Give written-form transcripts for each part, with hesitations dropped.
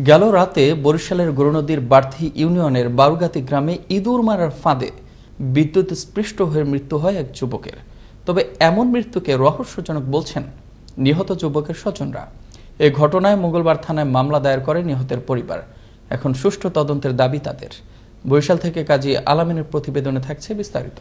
গেল রাতে বরিশালের গরুনদীর বার্থি ইউনিয়নের বারুগাতি গ্রামে ইঁদুর মারার ফাঁদে বিদ্যুৎ স্পৃষ্ট হয়ে মৃত্যু হয় এক যুবকের। তবে এমন মৃত্যুকে রহস্যজনক বলছেন নিহত যুবকের স্বজনরা। এই ঘটনায় মঙ্গলবার থানায় মামলা দায়ের করে নিহতের পরিবার। এখন সুষ্ঠু তদন্তের দাবি তাদের। বরিশাল থেকে কাজী আলামিনের প্রতিবেদনে থাকছে বিস্তারিত।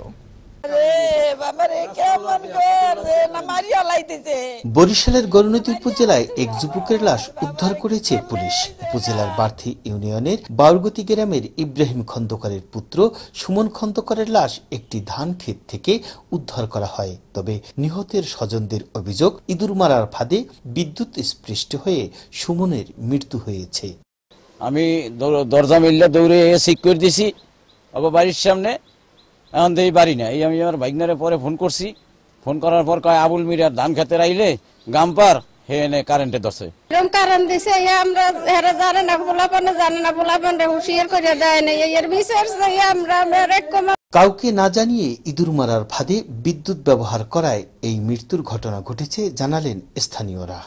বরিশালের গরুনদী উপজেলায় এক যুবকের লাশ উদ্ধার করেছে পুলিশ। উপজেলার বার্থি ইউনিয়নের বারুগতি গ্রামের ইব্রাহিম খন্দকারের পুত্র সুমন খন্দকারের লাশ একটি ধান ক্ষেত থেকে উদ্ধার করা হয়। তবে নিহতের স্বজনদের অভিযোগ, ইঁদুর মারার ফাঁদে বিদ্যুৎ স্পৃষ্ট হয়ে সুমনের মৃত্যু হয়েছে। আমি দরজা মিললে দৌড়ে চেক করে দিছি বাড়ির সামনে, এখন এই বাড়ি না। এই আমি আমার ভাইগনারে পরে ফোন করছি, ফোন করার পর কয় আবুল মিরার ধান খেতে আইলে গামপার হে এনে কারেন্টে দছে এরকম কারেন্ট দিছে। আমরা হেরা জানে না, পোলাপানে জানে না, পোলাপানে হুঁশিয়ার করে দেয় না। এর বিচার আমরা কাউকে না জানিয়ে ইঁদুর মারার ফাঁদে বিদ্যুৎ ব্যবহার করায় এই মৃত্যুর ঘটনা ঘটেছে জানালেন স্থানীয়রা।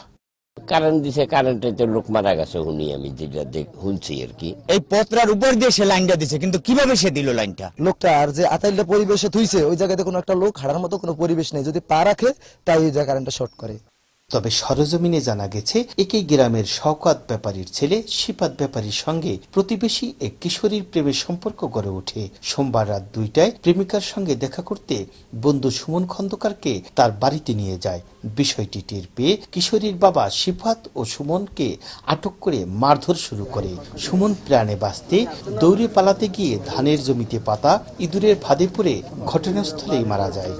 কারেন্ট দিছে, কারেন্টে তো লোক মারা গেছে শুনি, আমি যেটা শুনছি আর কি। এই পত্রার উপর দিয়ে সে লাইনটা দিছে, কিন্তু কিভাবে সে দিল লাইনটা? লোকটা আর যে আতাইলটা পরিবেশে থুইছে, ওই জায়গাতে কোনো একটা লোক হারার মতো কোনো পরিবেশ নেই, যদি পা রাখে তাই ওই জায়গা কারেন্টটা শর্ট করে। তবে সরজমিনে জানা গেছে, একই গ্রামের শওকত ব্যাপারীর ছেলে শিপাত ব্যাপারীর সঙ্গে প্রতিবেশী এক কিশোরীর প্রেমের সম্পর্ক গড়ে ওঠে। সোমবার রাত 2টায় প্রেমিকার সঙ্গে দেখা করতে বন্ধু সুমন খন্দকারকে তার বাড়িতে নিয়ে যায়। বিষয়টি টের পেয়ে কিশোরীর বাবা শিফাত ও সুমনকে আটক করে মারধর শুরু করে। সুমন প্রাণে বাঁচতে দৌড়ে পালাতে গিয়ে ধানের জমিতে পাতা ইঁদুরের ফাঁদে পড়ে ঘটনাস্থলেই মারা যায়।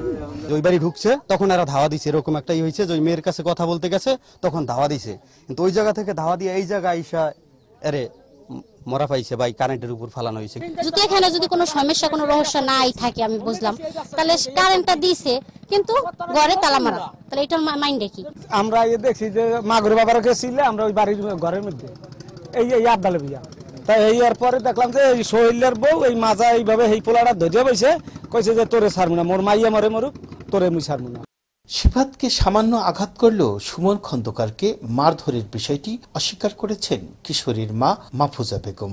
ওই বাড়ি ঢুকছে তখন এরা ধাওয়া দিছে, এরকম একটাই হয়েছে যে ওই মেয়ের কাছে কথা বলতে গেছে, তখন ধাওয়া দিছে। কিন্তু ওই জায়গা থেকে ধাওয়া দিয়ে এই জায়গায় আইসা এরে মরা পাইছে বা কারেন্টের উপর ফালানো হয়েছে। যদি এখানে যদি কোনো সমস্যা, কোনো রহস্য নাই থাকে, আমি বুঝলাম, তাহলে কারেন্টটা দিছে কিন্তু ঘরে তালা মারা, তাহলে এটার মাইন্ডে কি? আমরা দেখছি যে মাগুর বাবার ছিল, আমরা ওই বাড়ির ঘরের মধ্যে এই আবদালে বিয়া, তাই এই এর পরে দেখলাম যে এই সোহেলের বউ এই মাজা এইভাবে এই পোলাটা ধরে বসে কইছে যে তোরে ছাড়বো না, মোর মাইয়া মরে মরুক, তোরে মুই ছাড়বো না। শিফাতকে সামান্য আঘাত করলেও সুমন খন্দকারকে মারধরের বিষয়টি অস্বীকার করেছেন কিশোরীর মা মাহফুজা বেগম।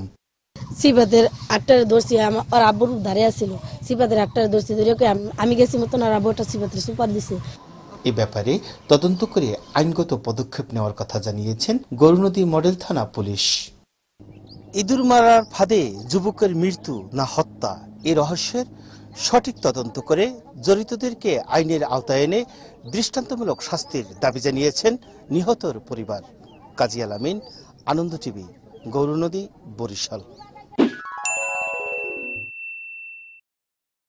সিপাতের আটটার দোষী আমার আব্বুর ধারে আসছিল, সিপাতের আটটার দোষী ধরে আমি গেছি মতন আর আব্বুটা সিপাতের সুপার দিছে। এ ব্যাপারে তদন্ত করে আইনগত পদক্ষেপ নেওয়ার কথা জানিয়েছেন গরুনদী মডেল থানা পুলিশ। ইঁদুর মারার ফাঁদে যুবকের মৃত্যু না হত্যা, এ রহস্যের সঠিক তদন্ত করে জড়িতদেরকে আইনের আওতায় এনে দৃষ্টান্তমূলক শাস্তির দাবি জানিয়েছেন নিহতর পরিবার। কাজী আলামিন, আনন্দ টিভি, গরুনদী, বরিশাল।